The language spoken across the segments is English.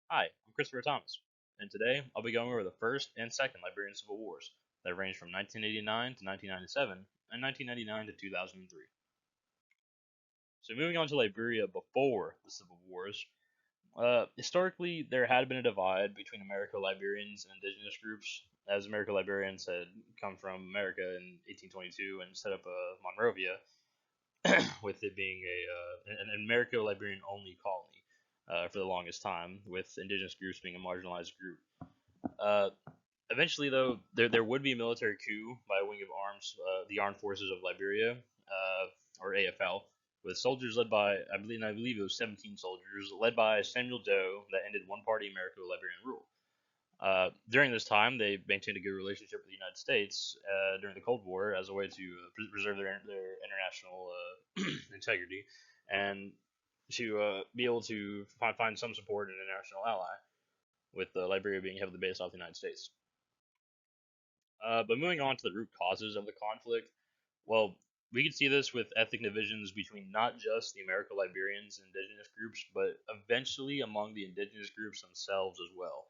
Hi, I'm Christopher Thomas, and today I'll be going over the First and Second Liberian Civil Wars that ranged from 1989 to 1997 and 1999 to 2003. So, moving on to Liberia before the Civil Wars, historically there had been a divide between Americo-Liberians and indigenous groups, as Americo-Liberians had come from America in 1822 and set up Monrovia, with it being an Americo-Liberian only colony for the longest time, with indigenous groups being a marginalized group. Uh, Eventually, though, there would be a military coup by a wing of the Armed Forces of Liberia, or AFL, with soldiers led by I believe it was 17 soldiers led by Samuel Doe that ended one-party Americo-Liberian rule. During this time, they maintained a good relationship with the United States during the Cold War as a way to preserve their international integrity and to be able to find some support in an international ally, with Liberia being heavily based off the United States. But moving on to the root causes of the conflict, well, we could see this with ethnic divisions between not just the Americo-Liberians and indigenous groups, but eventually among the indigenous groups themselves as well.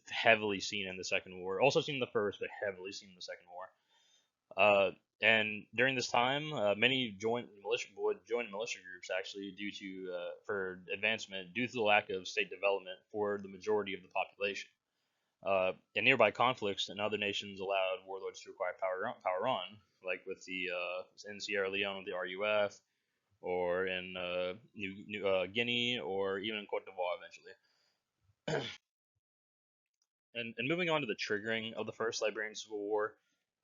Heavily seen in the Second War, also seen in the First, but heavily seen in the Second War. And during this time, many would join militia groups actually due to for advancement due to the lack of state development for the majority of the population. In nearby conflicts, and other nations allowed warlords to acquire power on, like with the in Sierra Leone with the RUF, or in New Guinea, or even in Cote d'Ivoire eventually. And moving on to the triggering of the First Liberian Civil War,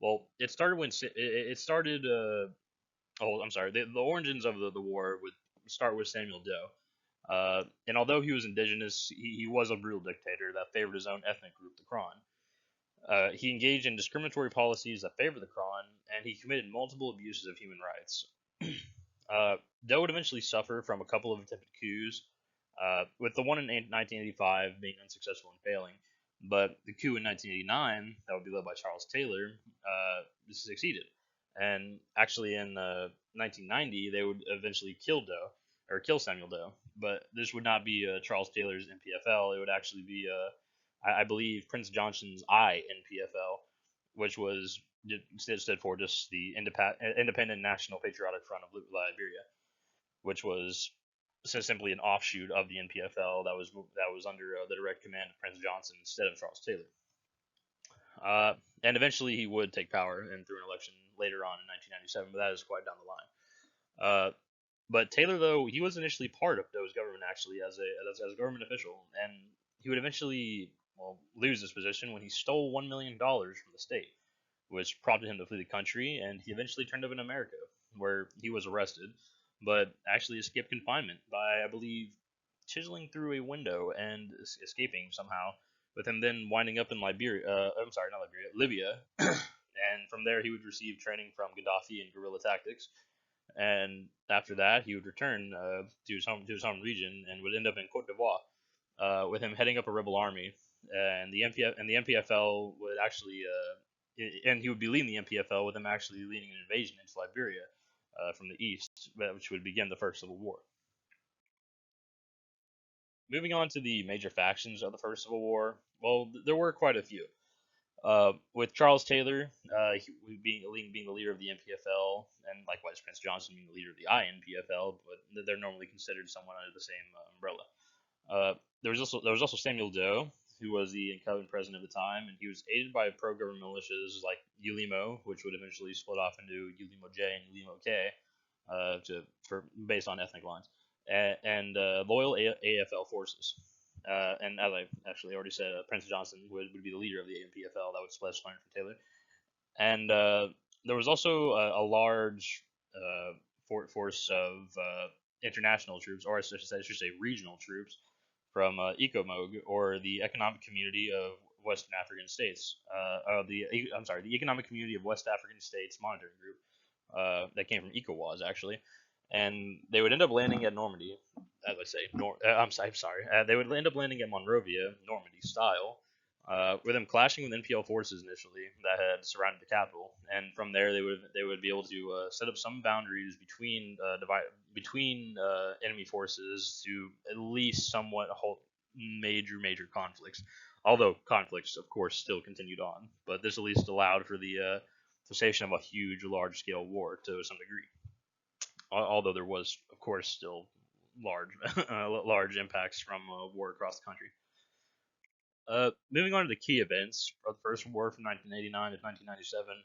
well, it started when it started. Oh, I'm sorry. The origins of the war would start with Samuel Doe. And although he was indigenous, he was a brutal dictator that favored his own ethnic group, the Kron. He engaged in discriminatory policies that favored the Kron, and he committed multiple abuses of human rights. Doe would eventually suffer from a couple of attempted coups, with the one in 1985 being unsuccessful and failing. But the coup in 1989, that would be led by Charles Taylor, succeeded. And actually, in 1990, they would eventually kill Samuel Doe. But this would not be Charles Taylor's NPFL. It would actually be, I believe, Prince Johnson's INPFL, which was stood for just the Independent National Patriotic Front of Liberia, which was simply an offshoot of the NPFL that was under the direct command of Prince Johnson instead of Charles Taylor. And eventually he would take power and through an election later on in 1997, but that is quite down the line. But Taylor, though, he was initially part of Doe's government actually as a government official, and he would eventually lose this position when he stole $1 million from the state, which prompted him to flee the country, and he eventually turned up in America, where he was arrested, but actually escaped confinement by, I believe, chiseling through a window and escaping somehow, with him then winding up in Liberia. I'm sorry, not Liberia, Libya, and from there he would receive training from Gaddafi in guerrilla tactics. And after that, he would return to his home region and would end up in Cote d'Ivoire, with him heading up a rebel army. And the MPFL would actually and he would be leading the MPFL with him actually leading an invasion into Liberia from the east, which would begin the First Civil War. Moving on to the major factions of the First Civil War, well, there were quite a few. With Charles Taylor being the leader of the NPFL, and likewise Prince Johnson being the leader of the INPFL, but they're normally considered somewhat under the same umbrella. There was also Samuel Doe, who was the incumbent president at the time, and he was aided by pro-government militias like ULIMO, which would eventually split off into ULIMO J and ULIMO K, based on ethnic lines, and loyal AFL forces. And as I actually already said, Prince Johnson would be the leader of the AMPFL that would split from Taylor. And there was also a large force of international troops, or I should say regional troops, from ECOMOG, or the Economic Community of Western African States. The Economic Community of West African States Monitoring Group, that came from ECOWAS actually, and they would end up landing at Normandy. As I say, I'm sorry. They would end up landing at Monrovia, Normandy style, with them clashing with NPL forces initially that had surrounded the capital, and from there they would be able to set up some boundaries between enemy forces to at least somewhat major conflicts. Although conflicts, of course, still continued on, but this at least allowed for the cessation of a huge, large-scale war to some degree. Although there was, of course, still large large impacts from war across the country. Moving on to the key events of the First War from 1989 to 1997.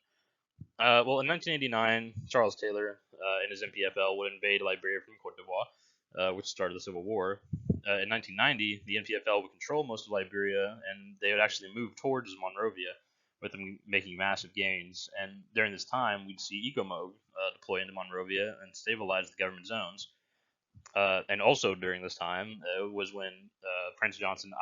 Well, in 1989, Charles Taylor and his MPFL would invade Liberia from Cote d'Ivoire, which started the Civil War. In 1990, the MPFL would control most of Liberia, and they would actually move towards Monrovia, with them making massive gains. And during this time, we'd see ECOMOG deploy into Monrovia and stabilize the government zones. And also during this time was when Prince Johnson's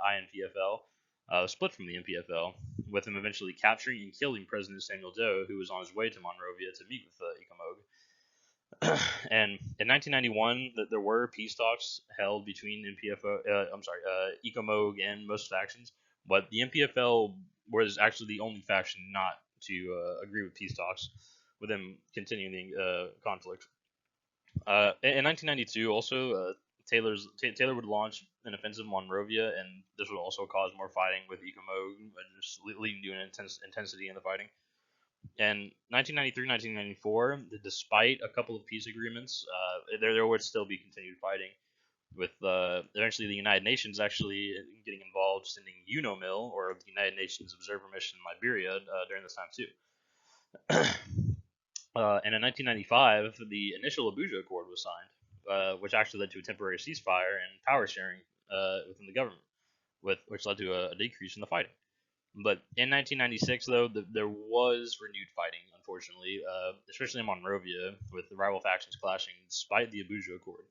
INPFL split from the MPFL, with him eventually capturing and killing President Samuel Doe, who was on his way to Monrovia to meet with ECOMOG. And in 1991, there were peace talks held between ECOMOG and most factions, but the MPFL was actually the only faction not to agree with peace talks, with them continuing the conflict. In 1992, also Taylor would launch an offensive in Monrovia, and this would also cause more fighting with ECOMOG, just leading to an intensity in the fighting. And 1993-1994, despite a couple of peace agreements, there would still be continued fighting, with eventually the United Nations actually getting involved, sending UNOMIL, or the United Nations Observer Mission in Liberia, during this time too. And in 1995, the initial Abuja Accord was signed, which actually led to a temporary ceasefire and power sharing within the government, which led to a decrease in the fighting. But in 1996, though, there was renewed fighting, unfortunately, especially in Monrovia, with the rival factions clashing despite the Abuja Accord.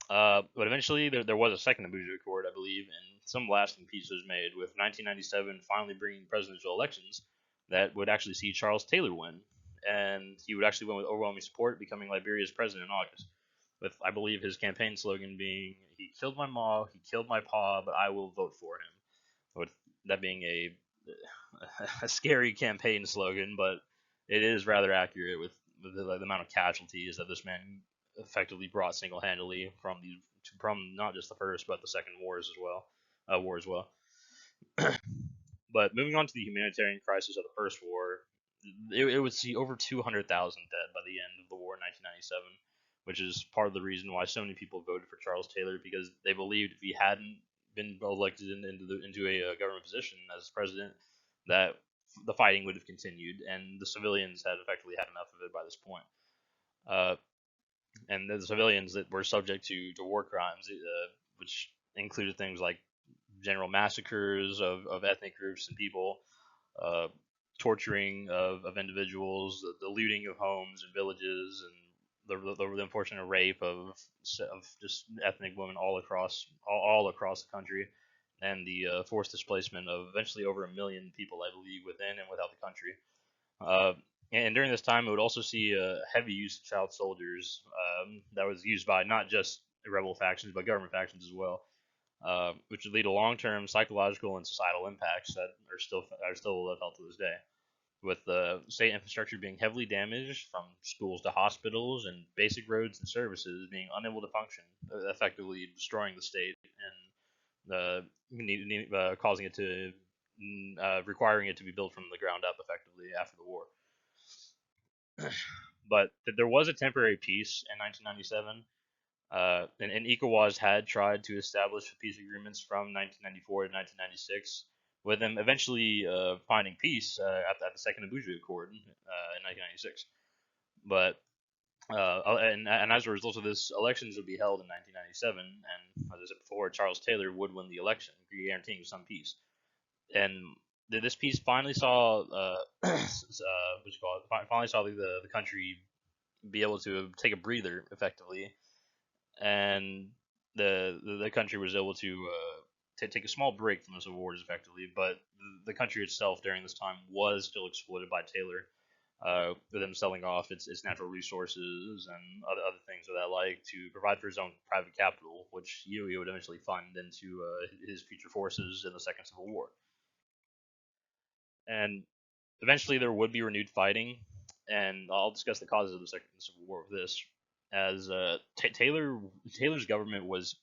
But eventually, there was a second Abuja Accord, I believe, and some lasting peace was made, with 1997 finally bringing presidential elections that would actually see Charles Taylor win, and he would actually win with overwhelming support, becoming Liberia's president in August, with, I believe, his campaign slogan being, "He killed my ma, he killed my pa, but I will vote for him." With that being a scary campaign slogan, but it is rather accurate with the amount of casualties that this man effectively brought single-handedly from not just the first but the second wars as well. But moving on to the humanitarian crisis of the First War, it would see over 200,000 dead by the end of the war in 1997, which is part of the reason why so many people voted for Charles Taylor, because they believed if he hadn't been elected into a government position as president, that the fighting would have continued, and the civilians had effectively had enough of it by this point. And the civilians that were subject to war crimes, which included things like general massacres of ethnic groups and people, torturing of individuals, the looting of homes and villages, and the unfortunate rape of just ethnic women all across the country, and the forced displacement of eventually over 1 million people, I believe, within and without the country. And during this time, it would also see a heavy use of child soldiers that was used by not just rebel factions but government factions as well, which would lead to long-term psychological and societal impacts that are still felt to this day, with the state infrastructure being heavily damaged, from schools to hospitals and basic roads and services being unable to function, effectively destroying the state and causing it to requiring it to be built from the ground up effectively after the war. But there was a temporary peace in 1997, and ECOWAS had tried to establish peace agreements from 1994 to 1996, with them eventually finding peace at the Second Abuja Accord in 1996. But and as a result of this, elections would be held in 1997, and as I said before, Charles Taylor would win the election, guaranteeing some peace. And this peace finally saw finally saw the country be able to take a breather effectively, and the country was able to take a small break from the civil wars effectively. But the country itself during this time was still exploited by Taylor, with him selling off its natural resources and other things of that like to provide for his own private capital, which he would eventually fund into his future forces in the Second Civil War. And eventually there would be renewed fighting, and I'll discuss the causes of the Second Civil War with this. As Taylor's government was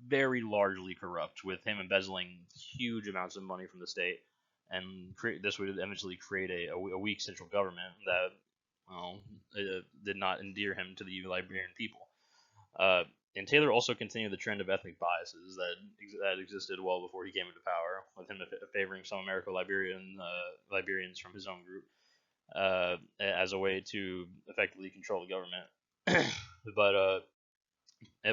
very largely corrupt, with him embezzling huge amounts of money from the state, and this would eventually create a weak central government that, well, did not endear him to the Liberian people. Uh, and Taylor also continued the trend of ethnic biases that existed well before he came into power, with him favoring some Liberians from his own group as a way to effectively control the government.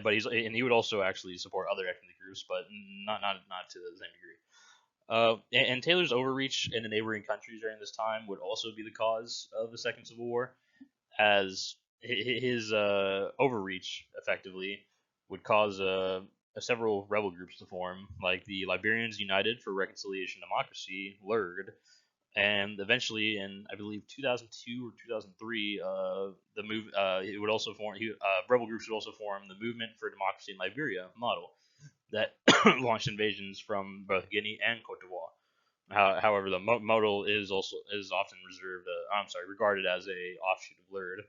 but he would also actually support other ethnic groups, but not to the same degree. And Taylor's overreach in the neighboring countries during this time would also be the cause of the Second Civil War, as his overreach effectively would cause several rebel groups to form, like the Liberians United for Reconciliation and Democracy, LURD, and eventually in, I believe, 2002 or 2003, it would also form. Rebel groups would also form the Movement for Democracy in Liberia model that launched invasions from both Guinea and Cote d'Ivoire. However, the model is often regarded as a offshoot of LURD,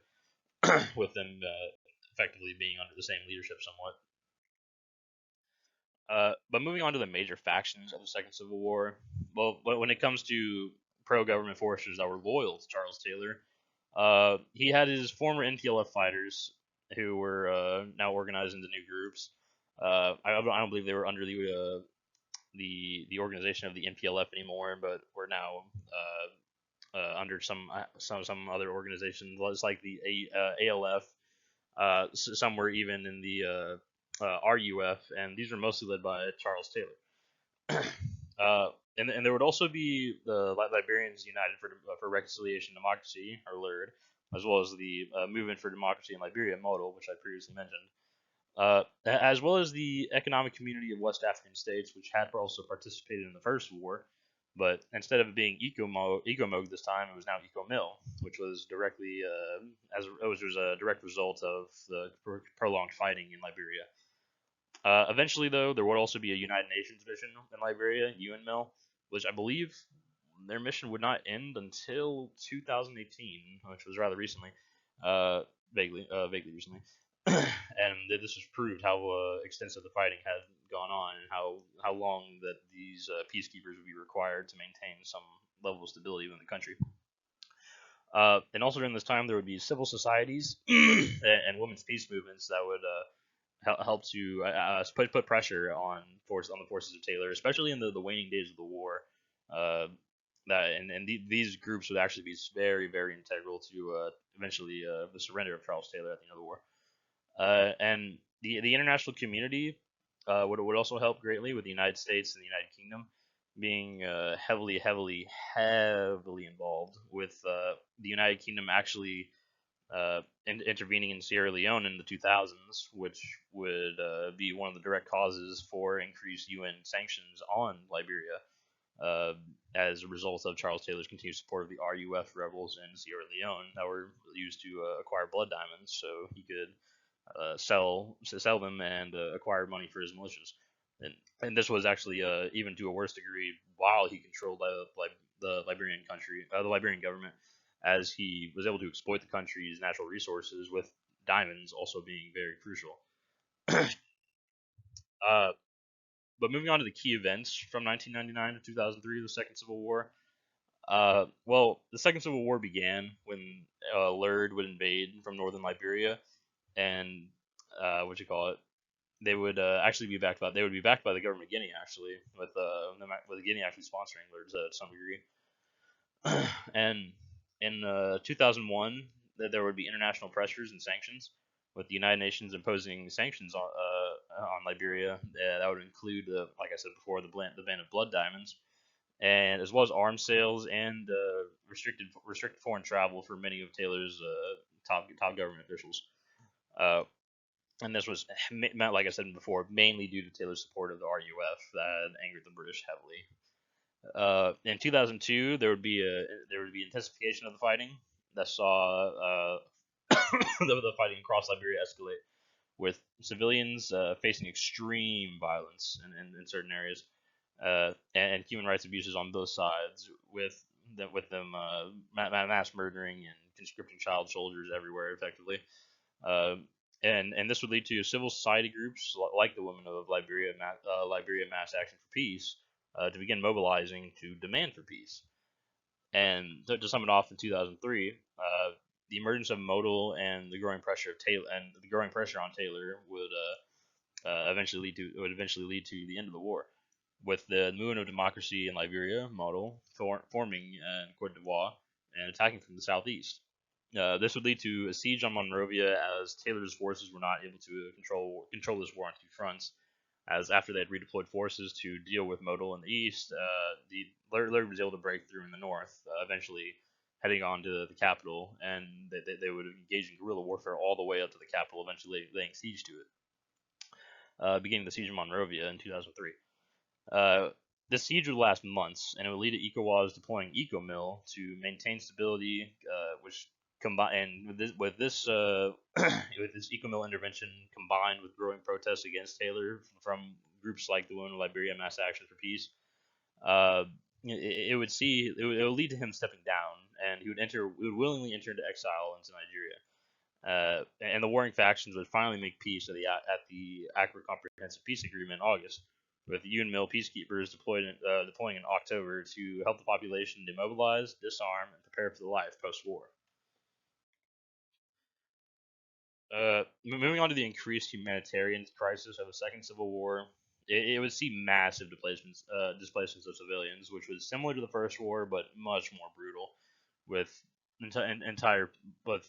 with them effectively being under the same leadership somewhat. But moving on to the major factions of the Second Civil War, well, when it comes to pro-government forces that were loyal to Charles Taylor, he had his former NPLF fighters who were now organized into new groups. I don't believe they were under the organization of the NPLF anymore, but were now under some other organization. It's like the ALF. Some were even in the RUF, and these were mostly led by Charles Taylor. And there would also be the Liberians United for Reconciliation and Democracy, or LURD, as well as the Movement for Democracy in Liberia model, which I previously mentioned, as well as the Economic Community of West African States, which had also participated in the First War, but instead of it being Ecomog this time, it was now Ecomil, which was directly was a direct result of the prolonged fighting in Liberia. Eventually, though, there would also be a United Nations mission in Liberia, UNMIL, which I believe their mission would not end until 2018, which was rather recently, vaguely recently. And this has proved how extensive the fighting had gone on, and how long that these peacekeepers would be required to maintain some level of stability within the country. And also during this time, there would be civil societies and women's peace movements that would help to put pressure on the forces of Taylor, especially in the waning days of the war. These groups would actually be very, very integral to eventually the surrender of Charles Taylor at the end of the war. And the international community would also help greatly, with the United States and the United Kingdom being heavily involved, with the United Kingdom actually intervening in Sierra Leone in the 2000s, which would be one of the direct causes for increased UN sanctions on Liberia, as a result of Charles Taylor's continued support of the RUF rebels in Sierra Leone that were used to acquire blood diamonds, so he could sell them and acquire money for his militias. And this was actually even to a worse degree while he controlled the Liberian country, the Liberian government, as he was able to exploit the country's natural resources, with diamonds also being very crucial. But moving on to the key events from 1999 to 2003, the Second Civil War. Well, the Second Civil War began when LURD would invade from northern Liberia, and they would actually be backed by the government of Guinea, actually, with Guinea actually sponsoring LURD to some degree. And in 2001, there would be international pressures and sanctions, with the United Nations imposing sanctions on Liberia. That would include, like I said before, the ban of blood diamonds, and as well as arms sales and restricted foreign travel for many of Taylor's top government officials. And this was, like I said before, mainly due to Taylor's support of the RUF that angered the British heavily. In 2002, there would be intensification of the fighting that saw the fighting across Liberia escalate, with civilians facing extreme violence in certain areas, and human rights abuses on both sides, with them mass murdering and conscripting child soldiers everywhere, effectively. and this would lead to civil society groups like the Women of Liberia Mass Action for Peace to begin mobilizing to demand for peace. And to sum it off, in 2003, the emergence of Modal and the growing pressure of Taylor and the growing pressure on Taylor would eventually lead to the end of the war, with the movement of democracy in Liberia, Modal, forming in Cote d'Ivoire and attacking from the southeast. This would lead to a siege on Monrovia, as Taylor's forces were not able to control this war on two fronts. As after they had redeployed forces to deal with Modal in the east, the Laird was able to break through in the north, eventually heading on to the capital, and they would engage in guerrilla warfare all the way up to the capital, eventually laying siege to it, beginning the siege of Monrovia in 2003. This siege would last months, and it would lead to ECOWAS deploying ECOMIL to maintain stability, which combined with this with this ECOMIL intervention, combined with growing protests against Taylor from groups like the Women of Liberia Mass Action for Peace, uh, it would lead to him stepping down, and he would willingly enter into exile into Nigeria. And the warring factions would finally make peace at the Accra Comprehensive Peace Agreement in August, with UN-MIL peacekeepers deploying in October to help the population demobilize, disarm, and prepare for the life post-war. Moving on to the increased humanitarian crisis of the Second Civil War, it would see massive displacements of civilians, which was similar to the First War but much more brutal, with entire with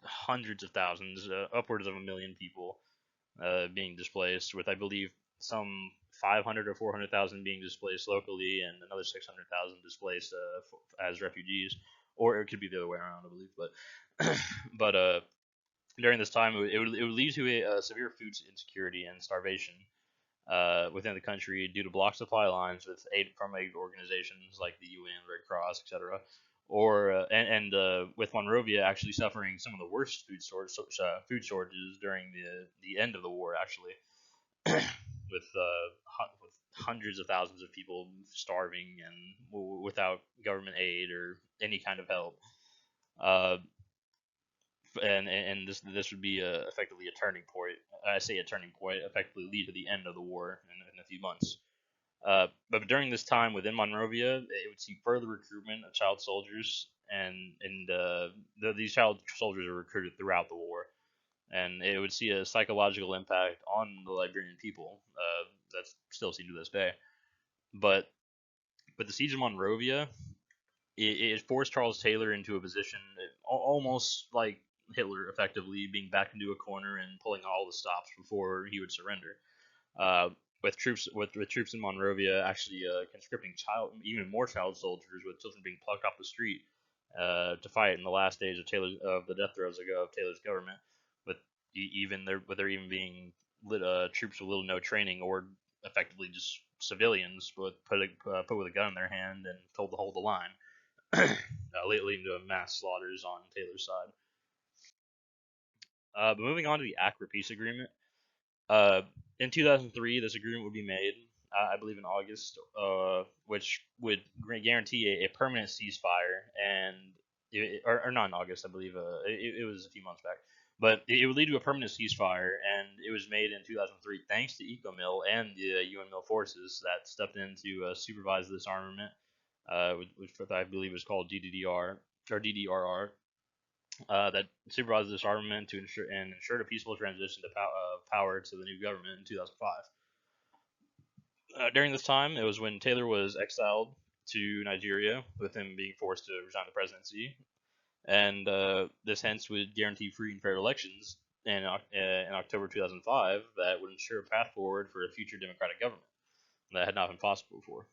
hundreds of thousands, upwards of 1 million people being displaced, with I believe some 500 or 400,000 being displaced locally, and another 600,000 displaced as refugees, or it could be the other way around, I believe. But during this time, it would lead to a severe food insecurity and starvation within the country due to blocked supply lines with aid from aid organizations like the UN, Red Cross, etc. Or with Monrovia actually suffering some of the worst food shortages during the end of the war, actually, with hundreds of thousands of people starving and without government aid or any kind of help. Uh, and this would be effectively a turning point. I say a turning point, effectively lead to the end of the war in a few months. But during this time within Monrovia, it would see further recruitment of child soldiers, and these child soldiers are recruited throughout the war, and it would see a psychological impact on the Liberian people that's still seen to this day. But the siege of Monrovia, it forced Charles Taylor into a position almost like Hitler, effectively being backed into a corner and pulling all the stops before he would surrender. Uh, with troops in Monrovia actually conscripting even more child soldiers, with children being plucked off the street to fight in the last days of the death throes of Taylor's government, with there even being troops with little no training, or effectively just civilians put with a gun in their hand and told to hold the line, leading to mass slaughters on Taylor's side. But moving on to the Accra Peace Agreement. Uh, in 2003, this agreement would be made, I believe in August, which would guarantee a permanent ceasefire, and or not in August, I believe. It was a few months back, but it would lead to a permanent ceasefire, and it was made in 2003 thanks to ECOMIL and the UN-MIL forces that stepped in to supervise this armament, which I believe was called DDR or DDRR, that supervised this armament to ensure a peaceful transition to power to the new government in 2005. During this time, it was when Taylor was exiled to Nigeria, with him being forced to resign the presidency, and this hence would guarantee free and fair elections in October 2005 that would ensure a path forward for a future democratic government that had not been possible before.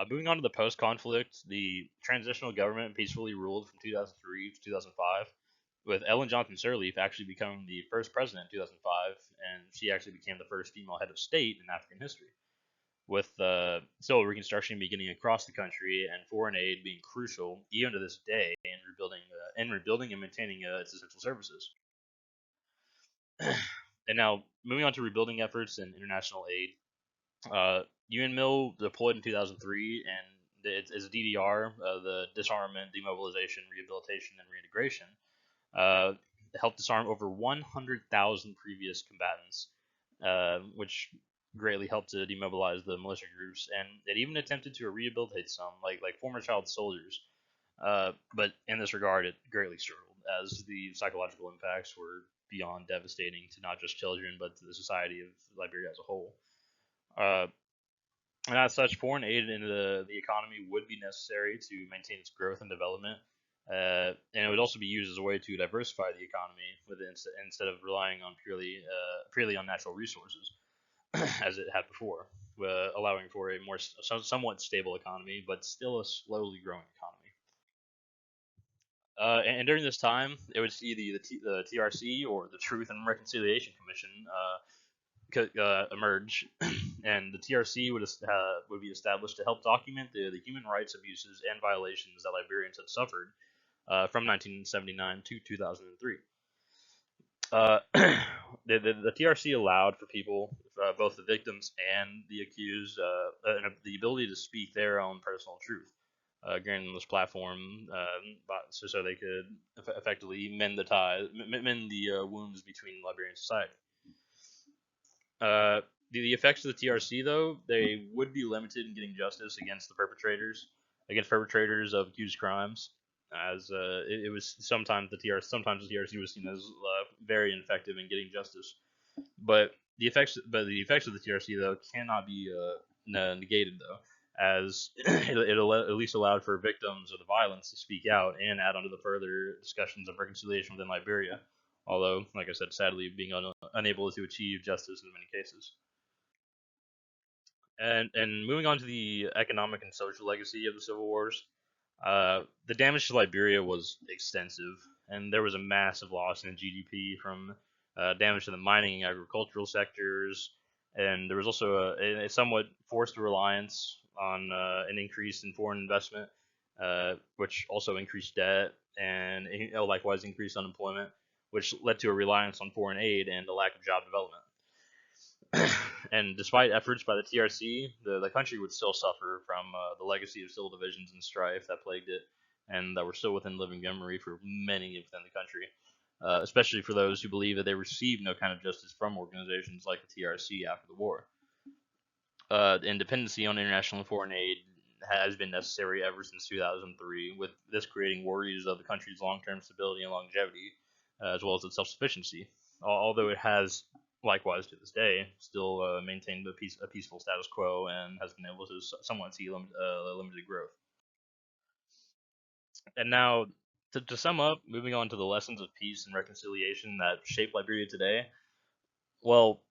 Moving on to the post-conflict, the transitional government peacefully ruled from 2003 to 2005, with Ellen Johnson Sirleaf actually becoming the first president in 2005, and she actually became the first female head of state in African history, with civil reconstruction beginning across the country and foreign aid being crucial even to this day in rebuilding and maintaining its essential services. And now, moving on to rebuilding efforts and international aid, UN-MIL deployed in 2003, and it's DDR, the disarmament, demobilization, rehabilitation, and reintegration. helped disarm over 100,000 previous combatants, which greatly helped to demobilize the militia groups, and it even attempted to rehabilitate some, like former child soldiers. But in this regard, it greatly struggled, as the psychological impacts were beyond devastating to not just children, but to the society of Liberia as a whole. Uh, and as such, foreign aid into the economy would be necessary to maintain its growth and development. And it would also be used as a way to diversify the economy with it, instead of relying on purely on natural resources as it had before, allowing for a more somewhat stable economy, but still a slowly growing economy. And during this time, it would see the TRC, or the Truth and Reconciliation Commission, emerge, and the TRC would be established to help document the human rights abuses and violations that Liberians had suffered from 1979 to 2003. The TRC allowed for people, both the victims and the accused, the ability to speak their own personal truth, granting them this platform, so they could effectively mend the wounds between Liberian society. The effects of the TRC, though, they would be limited in getting justice against perpetrators of accused crimes, as it was sometimes the TRC was seen as very ineffective in getting justice. But the effects of the TRC, though, cannot be negated, though, as it at least allowed for victims of the violence to speak out and add on to the further discussions of reconciliation within Liberia. Although, like I said, sadly being unable to achieve justice in many cases. And moving on to the economic and social legacy of the civil wars, the damage to Liberia was extensive, and there was a massive loss in GDP from damage to the mining and agricultural sectors, and there was also a somewhat forced reliance on an increase in foreign investment, which also increased debt and likewise increased unemployment, which led to a reliance on foreign aid and a lack of job development. And despite efforts by the TRC, the country would still suffer from the legacy of civil divisions and strife that plagued it, and that were still within living memory for many within the country, especially for those who believe that they received no kind of justice from organizations like the TRC after the war. And dependency on international and foreign aid has been necessary ever since 2003, with this creating worries of the country's long-term stability and longevity, as well as its self-sufficiency. Although it has, likewise to this day, still maintained a peaceful status quo and has been able to somewhat see limited growth. And now, to sum up, moving on to the lessons of peace and reconciliation that shape Liberia today, well,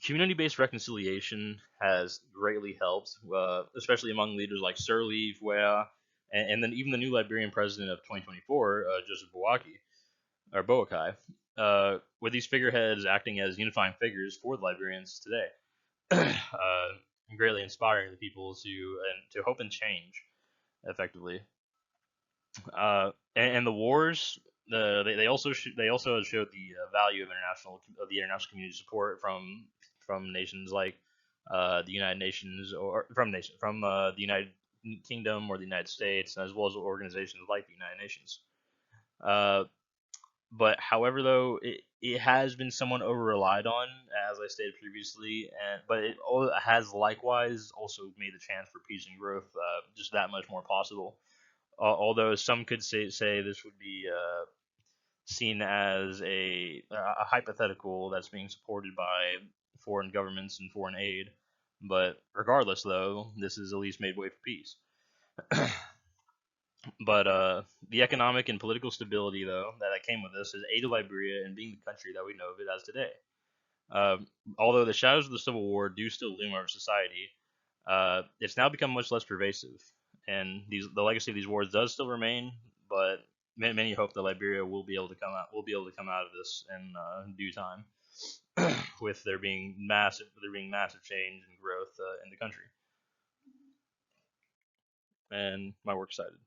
community-based reconciliation has greatly helped, especially among leaders like Sirleaf, Wea, and then even the new Liberian president of 2024, Joseph Boakai, with these figureheads acting as unifying figures for the Liberians today, greatly inspiring the people to hope and change effectively. And the wars, they also showed the value of the international community support from nations like the United Nations, or from the United Kingdom or the United States, as well as organizations like the United Nations. But however, though, it has been somewhat over relied on, as I stated previously, but it has likewise also made the chance for peace and growth just that much more possible. Although some could say this would be seen as a hypothetical that's being supported by foreign governments and foreign aid. But regardless, though, this has at least made way for peace. But the economic and political stability, though, that came with this has aided Liberia in being the country that we know of it as today. Although the shadows of the Civil War do still loom over society, it's now become much less pervasive, and the legacy of these wars does still remain. But many hope that Liberia will be able to come out of this in due time, with there being massive change and growth in the country. And my works cited.